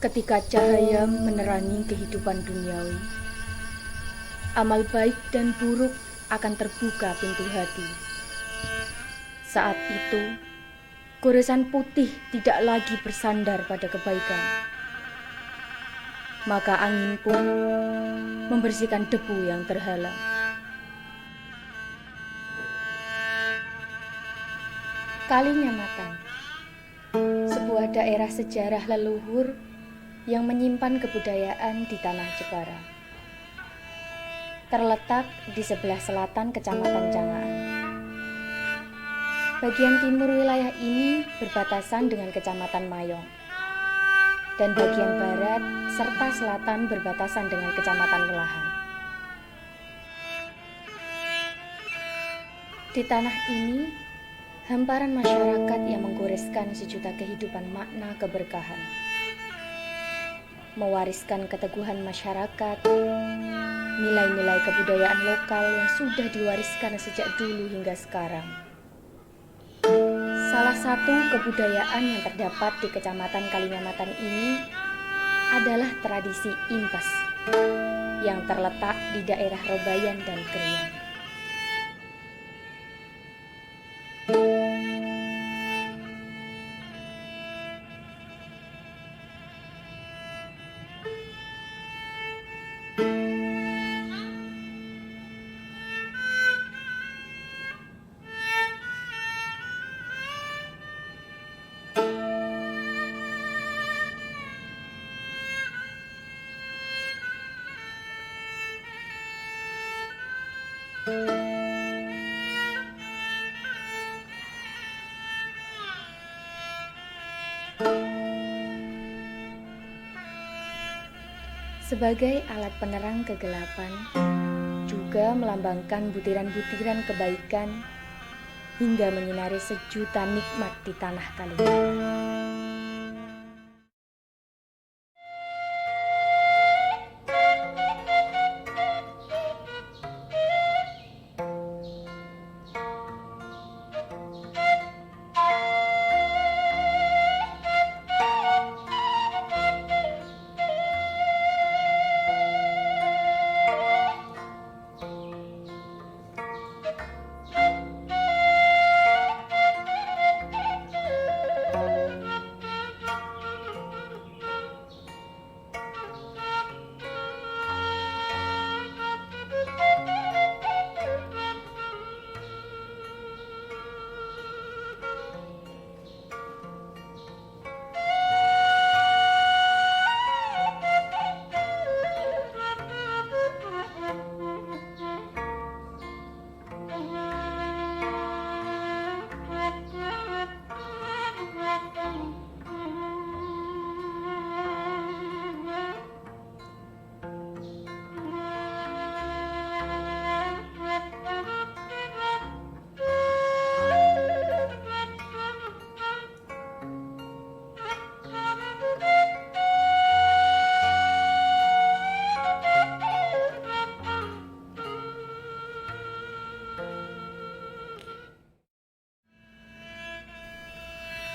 Ketika cahaya menerangi kehidupan duniawi, amal baik dan buruk akan terbuka pintu hati. Saat itu, goresan putih tidak lagi bersandar pada kebaikan. Maka angin pun membersihkan debu yang terhalang. Kalinyamatan, sebuah daerah sejarah leluhur yang menyimpan kebudayaan di tanah Jepara. Terletak di sebelah selatan Kecamatan Cangaan. Bagian timur wilayah ini berbatasan dengan Kecamatan Mayong, dan bagian barat serta selatan berbatasan dengan Kecamatan Welahan. Di tanah ini, hamparan masyarakat yang menggoreskan sejuta kehidupan makna keberkahan, mewariskan keteguhan masyarakat, nilai-nilai kebudayaan lokal yang sudah diwariskan sejak dulu hingga sekarang. Salah satu kebudayaan yang terdapat di Kecamatan Kalinyamatan ini adalah tradisi Impes yang terletak di daerah Robayan dan Krian. Sebagai alat penerang kegelapan, juga melambangkan butiran-butiran kebaikan hingga menyinari sejuta nikmat di tanah Kalimantan.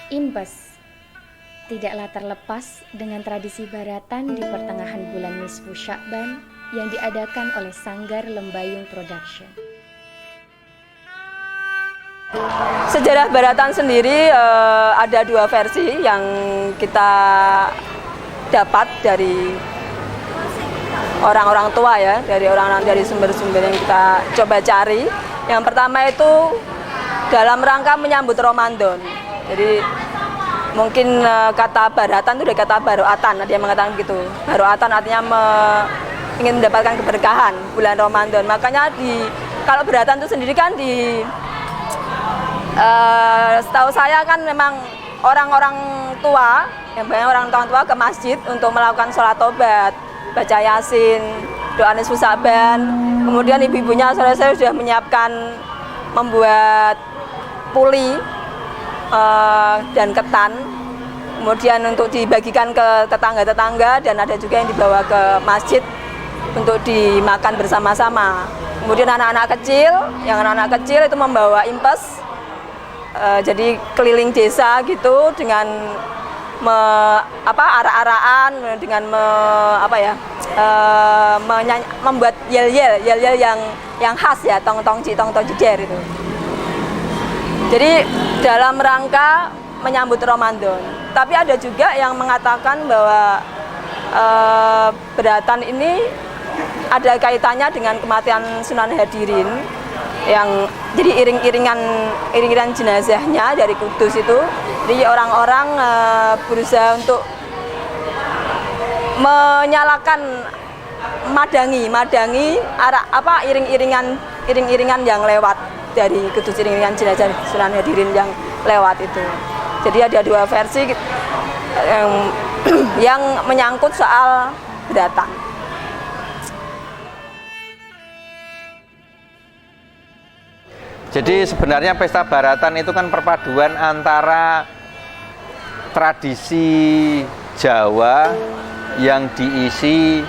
Impes tidaklah terlepas dengan tradisi baratan di pertengahan bulan Nisfu Sya'ban yang diadakan oleh Sanggar Lembayung Production. Sejarah baratan sendiri ada dua versi yang kita dapat dari orang-orang tua ya, dari sumber-sumber yang kita coba cari. Yang pertama itu dalam rangka menyambut Ramadan. Jadi mungkin kata baratan itu dari kata baroatan, ada yang mengatakan gitu. Baroatan artinya ingin mendapatkan keberkahan bulan Ramadan. Makanya kalau baratan itu sendiri kan setahu saya kan memang orang-orang tua, yang banyak orang tua ke masjid untuk melakukan sholat tobat, baca yasin, doa nisfu Sya'ban. Kemudian ibu-ibunya sore-sore sudah menyiapkan membuat puli dan ketan, kemudian untuk dibagikan ke tetangga-tetangga, dan ada juga yang dibawa ke masjid untuk dimakan bersama-sama. Kemudian anak-anak kecil itu membawa impes, jadi keliling desa gitu dengan arak-arakan dengan membuat yel-yel yang khas ya, tong-tong jejer itu. Jadi dalam rangka menyambut Ramadan. Tapi ada juga yang mengatakan bahwa beratan ini ada kaitannya dengan kematian Sunan Hadirin, yang jadi iring-iringan jenazahnya dari Kudus itu. Jadi orang-orang berusaha untuk menyalakan madangi iring-iringan yang lewat dari Kudus, iring-iringan jenazah Sunan Hadirin yang lewat itu. Jadi ada dua versi yang menyangkut soal beratan. Jadi sebenarnya pesta baratan itu kan perpaduan antara tradisi Jawa yang diisi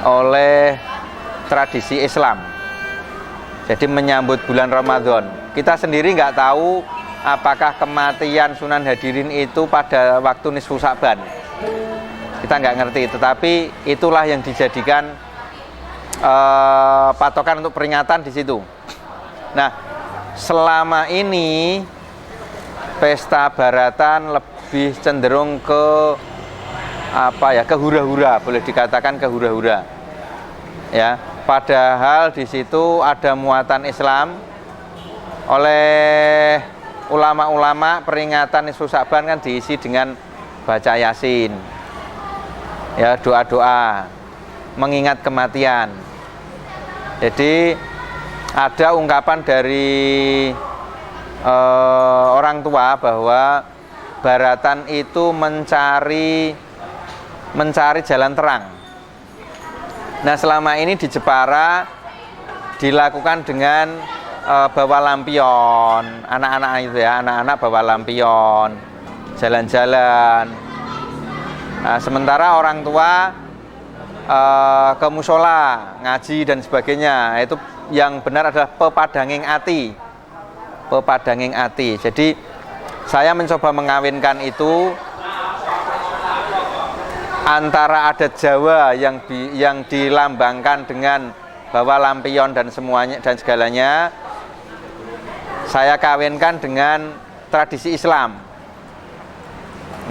oleh tradisi Islam. Jadi menyambut bulan Ramadan. Kita sendiri nggak tahu apakah kematian Sunan Hadirin itu pada waktu nisfu Sa'ban. Kita nggak ngerti, tetapi itulah yang dijadikan patokan untuk peringatan di situ. Nah, selama ini pesta baratan lebih cenderung ke ke hura-hura, boleh dikatakan ke hura-hura. Ya, padahal di situ ada muatan Islam. Oleh ulama-ulama, peringatan nisfu Sa'ban kan diisi dengan baca Yasin. Ya, doa-doa mengingat kematian. Jadi ada ungkapan dari orang tua bahwa baratan itu mencari jalan terang. Nah, selama ini di Jepara dilakukan dengan bawa lampion, anak-anak itu ya, anak-anak bawa lampion, jalan-jalan. Nah, sementara orang tua ke musola, ngaji dan sebagainya. Itu yang benar adalah pepadanging ati. Pepadanging ati. Jadi saya mencoba mengawinkan itu antara adat Jawa yang dilambangkan dengan bawa lampion dan semuanya dan segalanya, saya kawinkan dengan tradisi Islam.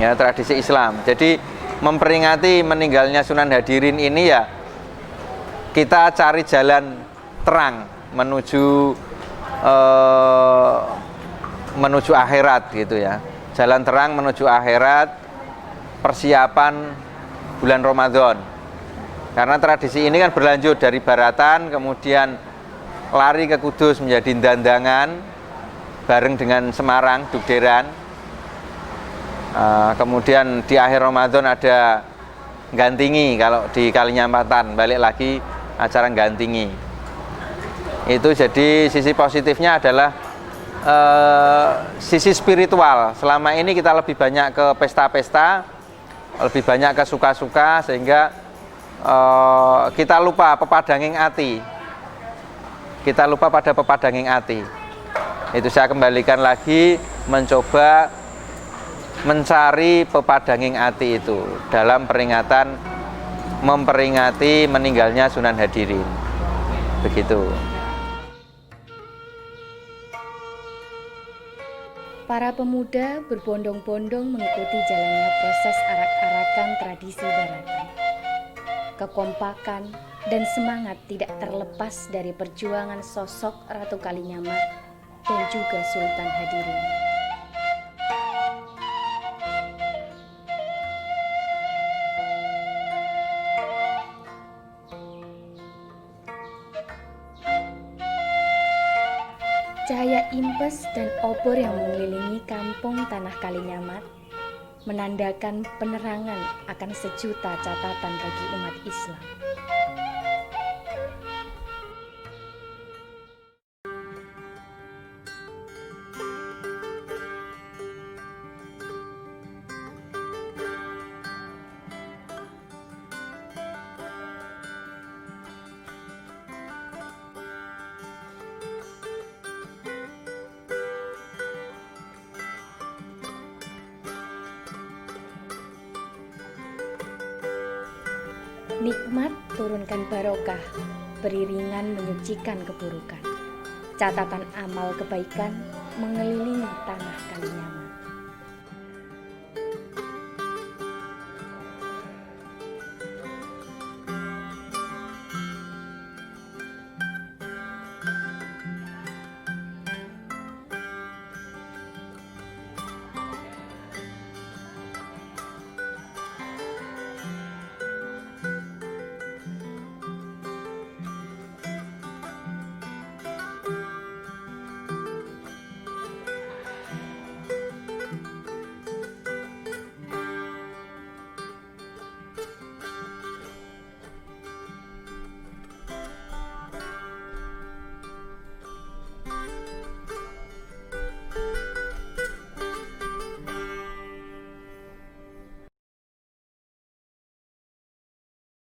Ya, tradisi Islam. Jadi memperingati meninggalnya Sunan Hadirin ini ya, kita cari jalan terang menuju akhirat gitu ya. Jalan terang menuju akhirat, persiapan bulan Ramadan. Karena tradisi ini kan berlanjut dari baratan, kemudian lari ke Kudus menjadi dandangan bareng dengan Semarang, Dugderan. Kemudian di akhir Ramadan ada gantingi, kalau di Kalinyampatan balik lagi acara gantingi. Itu jadi sisi positifnya adalah sisi spiritual. Selama ini kita lebih banyak ke pesta-pesta, lebih banyak ke suka-suka, sehingga kita lupa pepadanging ati. Kita lupa pada pepadanging ati. Itu saya kembalikan lagi, mencoba mencari pepadanging ati itu dalam peringatan memperingati meninggalnya Sunan Hadirin. Begitu. Para pemuda berbondong-bondong mengikuti jalannya proses arak-arakan tradisi baratan. Kekompakan dan semangat tidak terlepas dari perjuangan sosok Ratu Kalinyamat dan juga Sultan Hadirin. Cahaya impes dan obor yang mengelilingi kampung Tanah Kalinyamat menandakan penerangan akan sejuta catatan bagi umat Islam. Nikmat turunkan barokah, beriringan menyucikan keburukan. Catatan amal kebaikan mengelilingi tanah kalian.